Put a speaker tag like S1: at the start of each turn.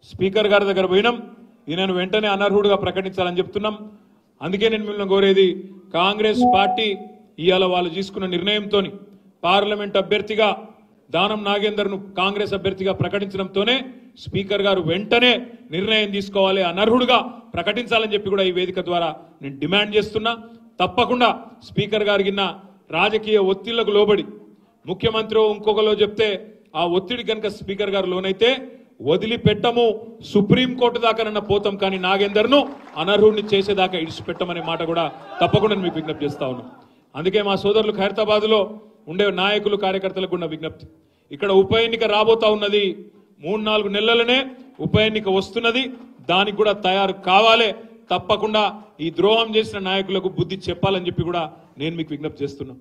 S1: Speaker గారి దగ్గర పోయినాం, ఈయనను వెంటనే అనర్హుడుగా ప్రకటించాలని చెప్తున్నాం. అందుకే నేను మిమ్మల్ని కోరేది, కాంగ్రెస్ పార్టీ ఇవాళ వాళ్ళు తీసుకున్న నిర్ణయంతో పార్లమెంట్ అభ్యర్థిగా దానం నాగేందర్ను కాంగ్రెస్ అభ్యర్థిగా ప్రకటించడంతోనే స్పీకర్ గారు వెంటనే నిర్ణయం తీసుకోవాలి, అనర్హుడుగా ప్రకటించాలని చెప్పి కూడా ఈ వేదిక ద్వారా నేను డిమాండ్ చేస్తున్నా. తప్పకుండా స్పీకర్ గారికి రాజకీయ ఒత్తిళ్లకు లోబడి ముఖ్యమంత్రి ఇంకొకలో చెప్తే ఆ ఒత్తిడి కనుక స్పీకర్ గారు లోనైతే వదిలిపెట్టము, సుప్రీంకోర్టు దాకానన్నా పోతాం, కానీ నాగేందర్ను అనర్హుడిని చేసేదాకా ఇడిచిపెట్టమనే మాట కూడా తప్పకుండా మీకు విజ్ఞప్తి చేస్తా ఉన్నాం. అందుకే మా సోదరులు ఖైరతాబాద్లో ఉండే నాయకులు కార్యకర్తలకు ఉన్న విజ్ఞప్తి, ఇక్కడ ఉప ఎన్నిక రాబోతా ఉన్నది, 3-4 నెలలనే ఉప ఎన్నిక వస్తున్నది, దానికి కూడా తయారు కావాలి. తప్పకుండా ఈ ద్రోహం చేసిన నాయకులకు బుద్ధి చెప్పాలని చెప్పి కూడా నేను మీకు విజ్ఞప్తి చేస్తున్నా.